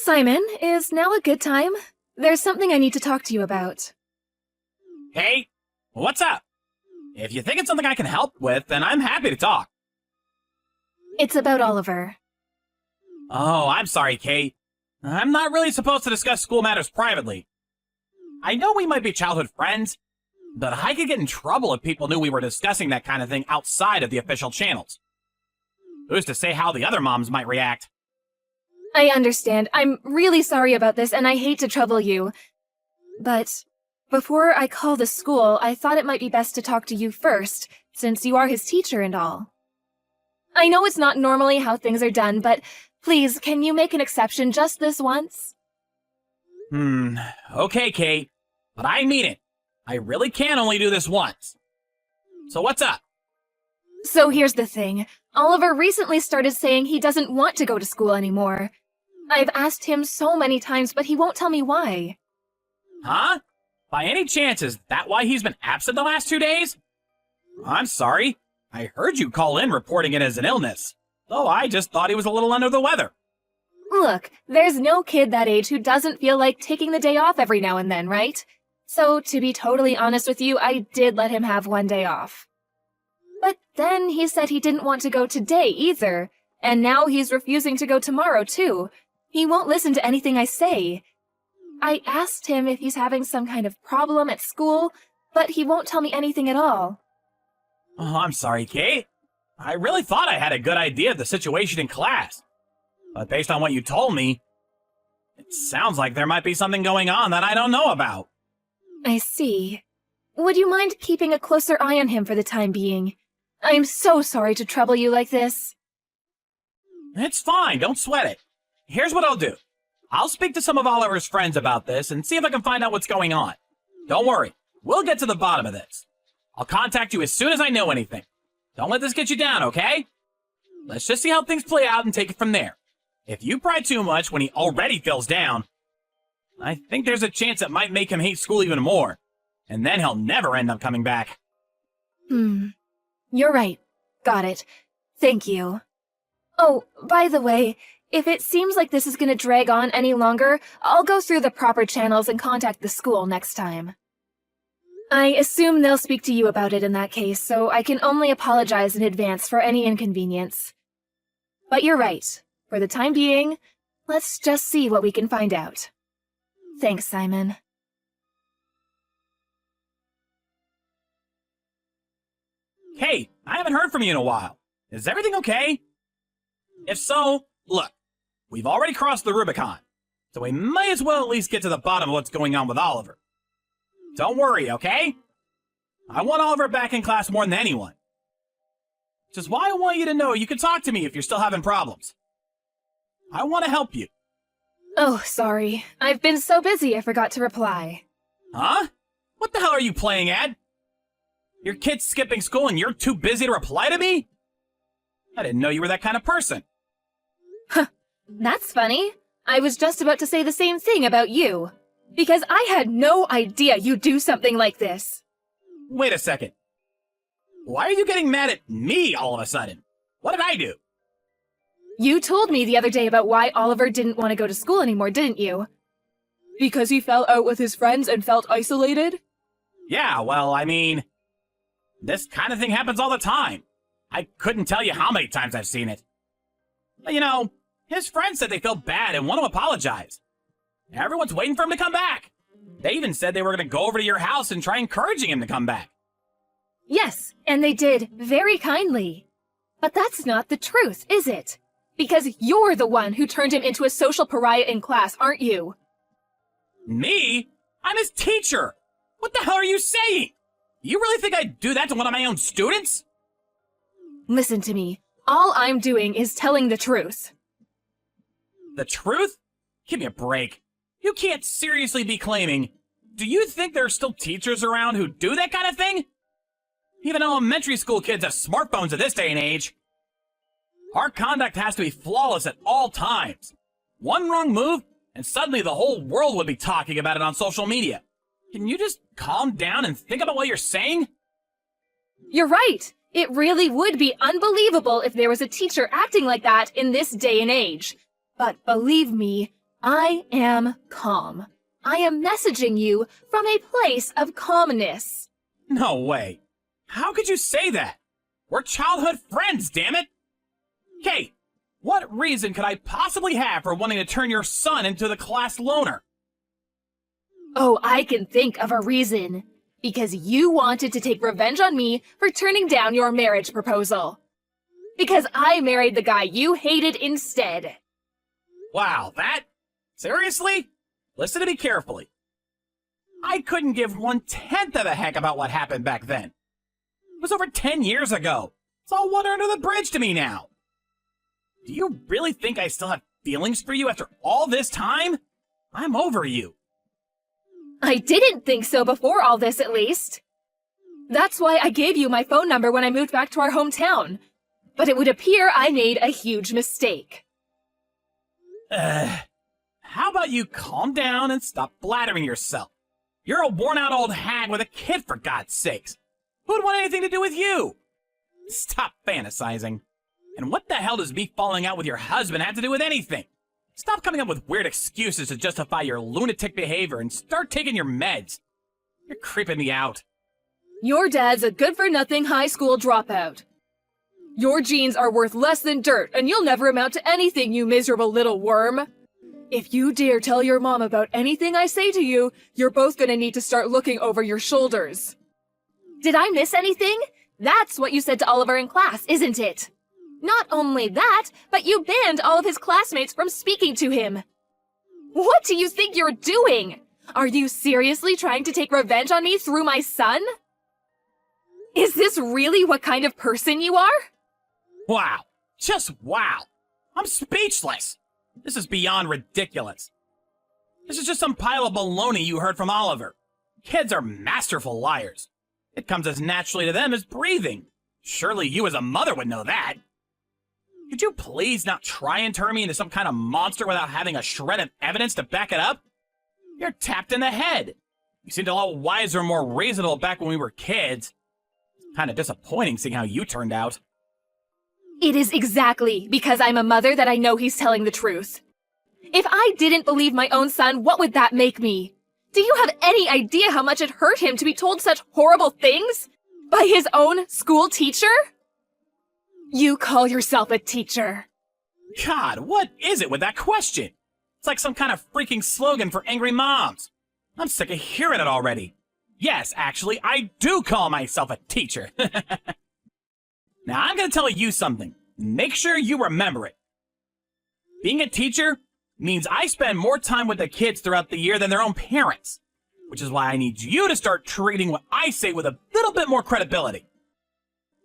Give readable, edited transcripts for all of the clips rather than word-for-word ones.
Simon, is now a good time? There's something I need to talk to you about. Hey, what's up? If you think it's something I can help with, then I'm happy to talk. It's about Oliver. Oh, I'm sorry, Kate. I'm not really supposed to discuss school matters privately. I know we might be childhood friends, but I could get in trouble if people knew we were discussing that kind of thing outside of the official channels. Who's to say how the other moms might react? I understand. I'm really sorry about this, and I hate to trouble you. But before I call the school, I thought it might be best to talk to you first, since you are his teacher and all. I know it's not normally how things are done, but please, can you make an exception just this once? Okay, Kate, but I mean it. I really can only do this once. So what's up? So here's the thing. Oliver recently started saying he doesn't want to go to school anymore. I've asked him so many times, but he won't tell me why. Huh? By any chance, is that why he's been absent the last 2 days? I'm sorry. I heard you call in reporting it as an illness, though I just thought he was a little under the weather. Look, there's no kid that age who doesn't feel like taking the day off every now and then, right? So, to be totally honest with you, I did let him have 1 day off. But then he said he didn't want to go today either, and now he's refusing to go tomorrow too. He won't listen to anything I say. I asked him if he's having some kind of problem at school, but he won't tell me anything at all. Oh, I'm sorry, Kate. I really thought I had a good idea of the situation in class. But based on what you told me, it sounds like there might be something going on that I don't know about. I see. Would you mind keeping a closer eye on him for the time being? I'm so sorry to trouble you like this. It's fine, don't sweat it. Here's what I'll do. I'll speak to some of Oliver's friends about this and see if I can find out what's going on. Don't worry, we'll get to the bottom of this. I'll contact you as soon as I know anything. Don't let this get you down, okay? Let's just see how things play out and take it from there. If you pry too much when he already feels down, I think there's a chance it might make him hate school even more, and then he'll never end up coming back. You're right. Got it. Thank you. Oh, by the way, if it seems like this is gonna drag on any longer, I'll go through the proper channels and contact the school next time. I assume they'll speak to you about it in that case, so I can only apologize in advance for any inconvenience. But you're right. For the time being, let's just see what we can find out. Thanks, Simon. Kate, I haven't heard from you in a while. Is everything okay? If so, look, we've already crossed the Rubicon, so we might as well at least get to the bottom of what's going on with Oliver. Don't worry, okay? I want Oliver back in class more than anyone. Which is why I want you to know you can talk to me if you're still having problems. I want to help you. Oh, sorry. I've been so busy I forgot to reply. Huh? What the hell are you playing at? Your kid's skipping school and you're too busy to reply to me? I didn't know you were that kind of person. Huh. That's funny. I was just about to say the same thing about you. Because I had no idea you'd do something like this. Wait a second. Why are you getting mad at me all of a sudden? What did I do? You told me the other day about why Oliver didn't want to go to school anymore, didn't you? Because he fell out with his friends and felt isolated? Yeah, well, I mean, this kind of thing happens all the time. I couldn't tell you how many times I've seen it. But you know, his friends said they felt bad and want to apologize. Everyone's waiting for him to come back. They even said they were going to go over to your house and try encouraging him to come back. Yes, and they did, very kindly. But that's not the truth, is it? Because you're the one who turned him into a social pariah in class, aren't you? Me? I'm his teacher! What the hell are you saying? You really think I'd do that to one of my own students? Listen to me. All I'm doing is telling the truth. The truth? Give me a break. You can't seriously be claiming... Do you think there are still teachers around who do that kind of thing? Even elementary school kids have smartphones at this day and age. Our conduct has to be flawless at all times. One wrong move, and suddenly the whole world would be talking about it on social media. Can you just calm down and think about what you're saying? You're right. It really would be unbelievable if there was a teacher acting like that in this day and age. But believe me, I am calm. I am messaging you from a place of calmness. No way. How could you say that? We're childhood friends, damn it! Kate, what reason could I possibly have for wanting to turn your son into the class loner? Oh, I can think of a reason. Because you wanted to take revenge on me for turning down your marriage proposal. Because I married the guy you hated instead. Wow, that? Seriously? Listen to me carefully. I couldn't give 1/10 of a heck about what happened back then. It was over 10 years ago. It's all water under the bridge to me now. Do you really think I still have feelings for you after all this time? I'm over you. I didn't think so before all this, at least. That's why I gave you my phone number when I moved back to our hometown. But it would appear I made a huge mistake. How about you calm down and stop blathering yourself? You're a worn-out old hag with a kid, for God's sakes. Who'd want anything to do with you? Stop fantasizing. And what the hell does me falling out with your husband have to do with anything? Stop coming up with weird excuses to justify your lunatic behavior and start taking your meds. You're creeping me out. Your dad's a good-for-nothing high school dropout. Your genes are worth less than dirt, and you'll never amount to anything, you miserable little worm. If you dare tell your mom about anything I say to you, you're both gonna need to start looking over your shoulders. Did I miss anything? That's what you said to Oliver in class, isn't it? Not only that, but you banned all of his classmates from speaking to him. What do you think you're doing? Are you seriously trying to take revenge on me through my son? Is this really what kind of person you are? Wow. Just wow. I'm speechless. This is beyond ridiculous. This is just some pile of baloney you heard from Oliver. Kids are masterful liars. It comes as naturally to them as breathing. Surely you as a mother would know that. Could you please not try and turn me into some kind of monster without having a shred of evidence to back it up? You're tapped in the head. You seemed a lot wiser and more reasonable back when we were kids. Kind of disappointing seeing how you turned out. It is exactly because I'm a mother that I know he's telling the truth. If I didn't believe my own son, what would that make me? Do you have any idea how much it hurt him to be told such horrible things? By his own school teacher? You call yourself a teacher. God, what is it with that question? It's like some kind of freaking slogan for angry moms. I'm sick of hearing it already. Yes, actually, I do call myself a teacher. Now, I'm going to tell you something. Make sure you remember it. Being a teacher means I spend more time with the kids throughout the year than their own parents, which is why I need you to start treating what I say with a little bit more credibility.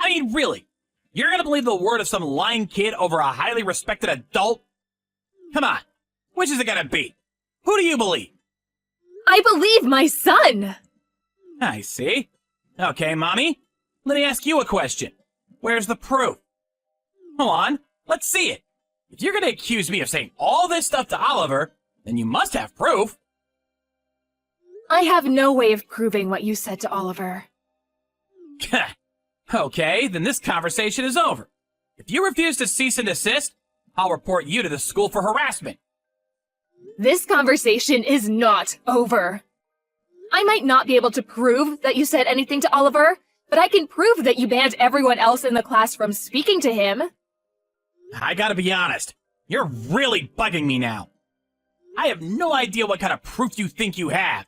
I mean, really, you're going to believe the word of some lying kid over a highly respected adult? Come on, which is it going to be? Who do you believe? I believe my son! I see. Okay, Mommy, let me ask you a question. Where's the proof? Hold on, let's see it. If you're going to accuse me of saying all this stuff to Oliver, then you must have proof. I have no way of proving what you said to Oliver. Okay, then this conversation is over. If you refuse to cease and desist, I'll report you to the school for harassment. This conversation is not over. I might not be able to prove that you said anything to Oliver, but I can prove that you banned everyone else in the class from speaking to him. I gotta be honest, you're really bugging me now. I have no idea what kind of proof you think you have.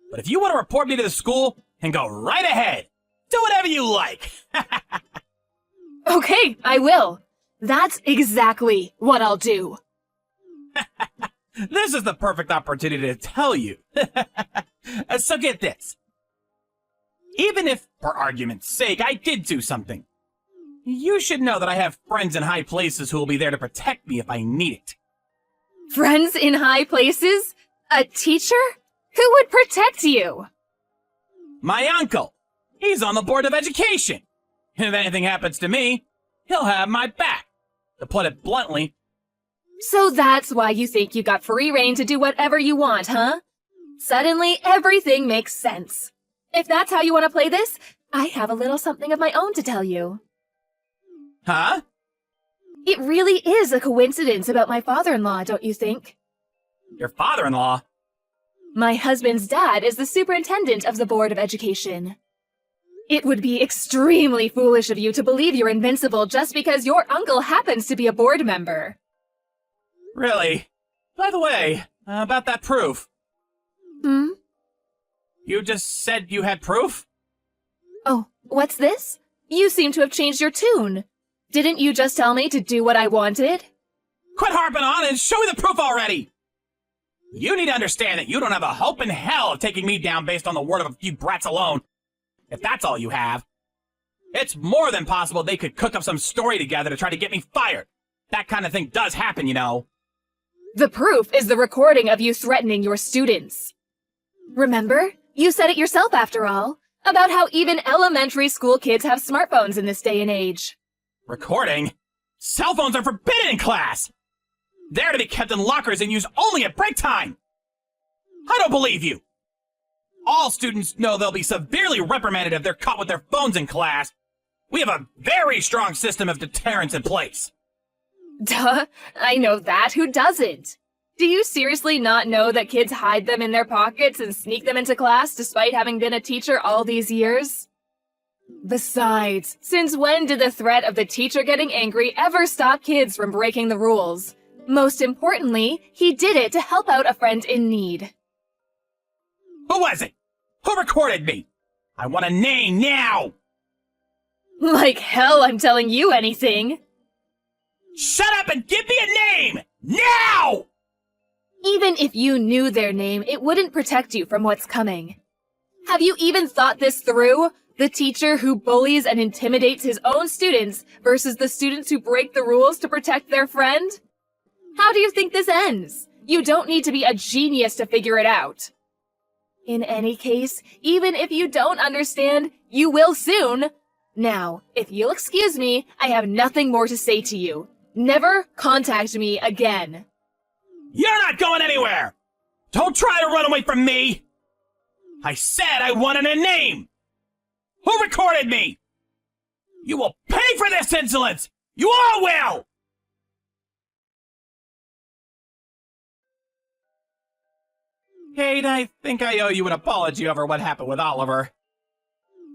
But if you want to report me to the school, then go right ahead. Do whatever you like. Okay, I will. That's exactly what I'll do. This is the perfect opportunity to tell you. So get this. Even if, for argument's sake, I did do something, you should know that I have friends in high places who will be there to protect me if I need it. Friends in high places? A teacher? Who would protect you? My uncle. He's on the Board of Education. If anything happens to me, he'll have my back. To put it bluntly. So that's why you think you got free reign to do whatever you want, huh? Suddenly, everything makes sense. If that's how you want to play this, I have a little something of my own to tell you. Huh? It really is a coincidence about my father-in-law, don't you think? Your father-in-law? My husband's dad is the superintendent of the Board of Education. It would be extremely foolish of you to believe you're invincible just because your uncle happens to be a board member. Really? By the way, about that proof. Hmm? You just said you had proof? Oh, what's this? You seem to have changed your tune. Didn't you just tell me to do what I wanted? Quit harping on and show me the proof already! You need to understand that you don't have a hope in hell of taking me down based on the word of a few brats alone. If that's all you have. It's more than possible they could cook up some story together to try to get me fired. That kind of thing does happen, you know. The proof is the recording of you threatening your students. Remember? You said it yourself after all, about how even elementary school kids have smartphones in this day and age. Recording? Cell phones are forbidden in class! They're to be kept in lockers and used only at break time! I don't believe you! All students know they'll be severely reprimanded if they're caught with their phones in class. We have a very strong system of deterrence in place. Duh, I know that. Who doesn't? Do you seriously not know that kids hide them in their pockets and sneak them into class despite having been a teacher all these years? Besides, since when did the threat of the teacher getting angry ever stop kids from breaking the rules? Most importantly, he did it to help out a friend in need. Who was it? Who recorded me? I want a name now! Like hell I'm telling you anything. Shut up and give me a name! Now! Even if you knew their name, it wouldn't protect you from what's coming. Have you even thought this through? The teacher who bullies and intimidates his own students versus the students who break the rules to protect their friend? How do you think this ends? You don't need to be a genius to figure it out. In any case, even if you don't understand, you will soon. Now, if you'll excuse me, I have nothing more to say to you. Never contact me again. You're not going anywhere! Don't try to run away from me! I said I wanted a name! Who recorded me? You will pay for this insolence! You all will! Kate, I think I owe you an apology over what happened with Oliver.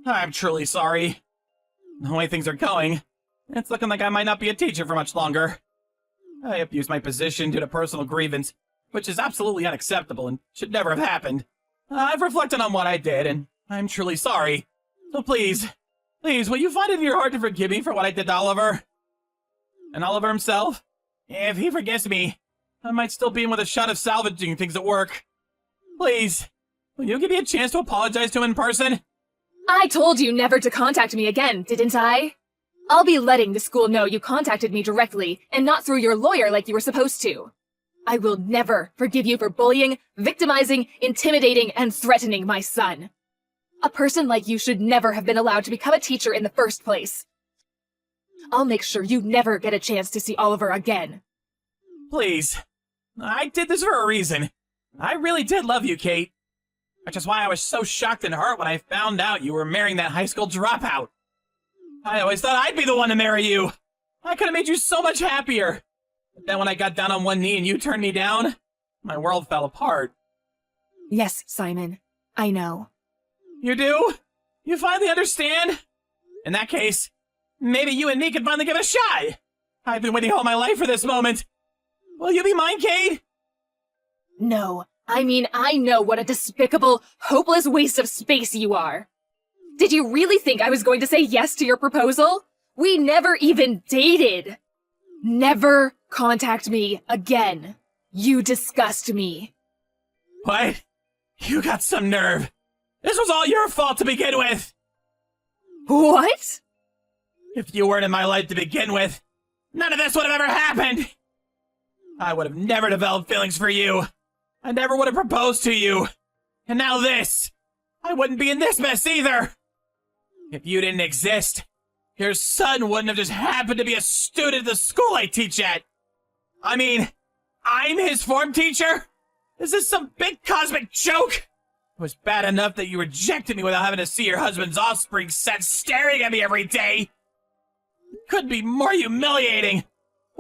I'm truly sorry. The way things are going, it's looking like I might not be a teacher for much longer. I abused my position due to personal grievance, which is absolutely unacceptable and should never have happened. I've reflected on what I did, and I'm truly sorry. So please, will you find it in your heart to forgive me for what I did to Oliver? And Oliver himself? If he forgives me, I might still be in with a shot of salvaging things at work. Please, will you give me a chance to apologize to him in person? I told you never to contact me again, didn't I? I'll be letting the school know you contacted me directly and not through your lawyer like you were supposed to. I will never forgive you for bullying, victimizing, intimidating, and threatening my son. A person like you should never have been allowed to become a teacher in the first place. I'll make sure you never get a chance to see Oliver again. Please, I did this for a reason. I really did love you, Kate. Which is why I was so shocked and hurt when I found out you were marrying that high school dropout. I always thought I'd be the one to marry you. I could have made you so much happier. But then when I got down on one knee and you turned me down, my world fell apart. Yes, Simon. I know. You do? You finally understand? In that case, maybe you and me can finally give it a shot. I've been waiting all my life for this moment. Will you be mine, Kate? No. I mean, I know what a despicable, hopeless waste of space you are. Did you really think I was going to say yes to your proposal? We never even dated. Never contact me again. You disgust me. What? You got some nerve. This was all your fault to begin with. What? If you weren't in my life to begin with, none of this would have ever happened. I would have never developed feelings for you. I never would have proposed to you. And now this. I wouldn't be in this mess either. If you didn't exist, your son wouldn't have just happened to be a student at the school I teach at. I mean, I'm his form teacher? Is this some big cosmic joke? It was bad enough that you rejected me without having to see your husband's offspring set staring at me every day. It couldn't be more humiliating.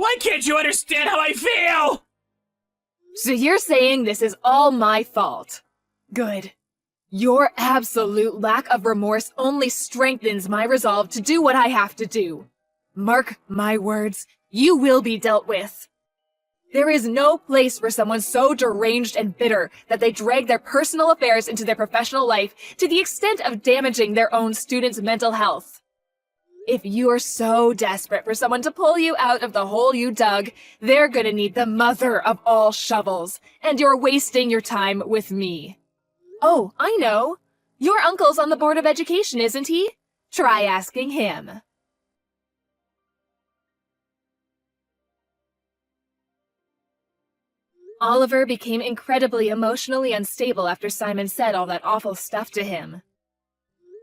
Why can't you understand how I feel? So you're saying this is all my fault? Good. Your absolute lack of remorse only strengthens my resolve to do what I have to do. Mark my words, you will be dealt with. There is no place for someone so deranged and bitter that they drag their personal affairs into their professional life to the extent of damaging their own students' mental health. If you're so desperate for someone to pull you out of the hole you dug, they're gonna need the mother of all shovels, and you're wasting your time with me. Oh, I know. Your uncle's on the Board of Education, isn't he? Try asking him. Oliver became incredibly emotionally unstable after Simon said all that awful stuff to him.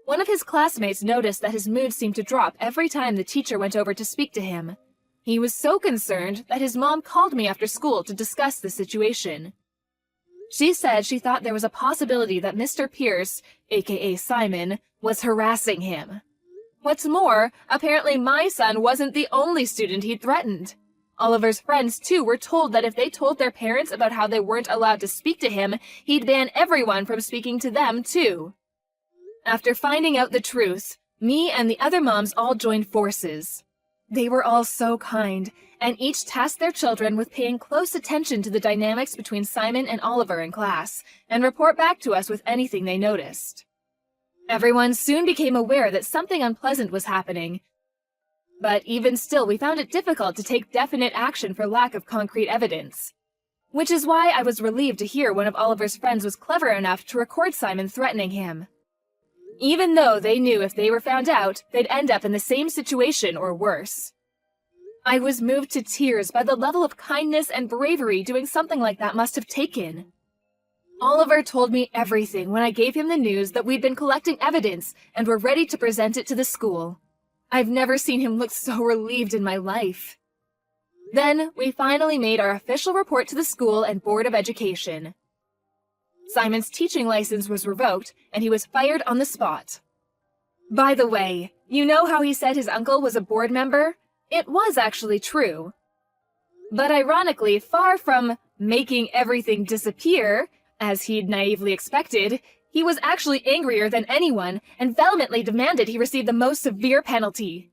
One of his classmates noticed that his mood seemed to drop every time the teacher went over to speak to him. He was so concerned that his mom called me after school to discuss the situation. She said she thought there was a possibility that Mr. Pierce, aka Simon, was harassing him. What's more, apparently my son wasn't the only student he'd threatened. Oliver's friends, too, were told that if they told their parents about how they weren't allowed to speak to him, he'd ban everyone from speaking to them, too. After finding out the truth, me and the other moms all joined forces. They were all so kind, and each tasked their children with paying close attention to the dynamics between Simon and Oliver in class, and report back to us with anything they noticed. Everyone soon became aware that something unpleasant was happening, but even still we found it difficult to take definite action for lack of concrete evidence. Which is why I was relieved to hear one of Oliver's friends was clever enough to record Simon threatening him. Even though they knew if they were found out, they'd end up in the same situation or worse. I was moved to tears by the level of kindness and bravery doing something like that must have taken. Oliver told me everything when I gave him the news that we'd been collecting evidence and were ready to present it to the school. I've never seen him look so relieved in my life. Then, we finally made our official report to the school and Board of Education. Simon's teaching license was revoked, and he was fired on the spot. By the way, you know how he said his uncle was a board member? It was actually true. But ironically, far from making everything disappear, as he'd naively expected, he was actually angrier than anyone and vehemently demanded he receive the most severe penalty.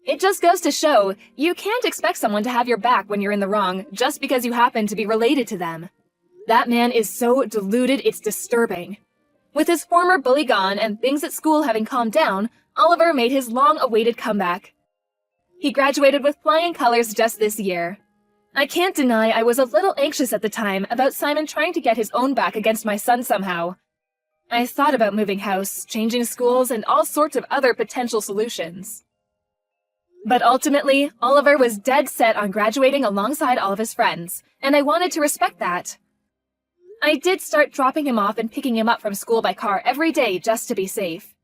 It just goes to show, you can't expect someone to have your back when you're in the wrong just because you happen to be related to them. That man is so deluded it's disturbing. With his former bully gone and things at school having calmed down, Oliver made his long-awaited comeback. He graduated with flying colors just this year. I can't deny I was a little anxious at the time about Simon trying to get his own back against my son somehow. I thought about moving house, changing schools, and all sorts of other potential solutions. But ultimately, Oliver was dead set on graduating alongside all of his friends, and I wanted to respect that. I did start dropping him off and picking him up from school by car every day just to be safe.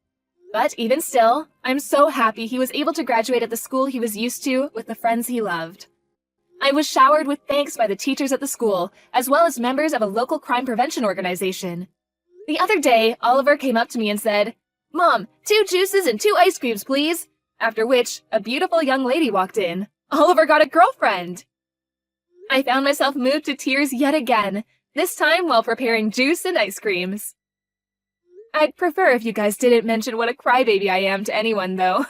But even still, I'm so happy he was able to graduate at the school he was used to with the friends he loved. I was showered with thanks by the teachers at the school, as well as members of a local crime prevention organization. The other day, Oliver came up to me and said, "Mom, 2 juices and 2 ice creams, please." After which, a beautiful young lady walked in. Oliver got a girlfriend! I found myself moved to tears yet again, this time while preparing juice and ice creams. I'd prefer if you guys didn't mention what a crybaby I am to anyone, though.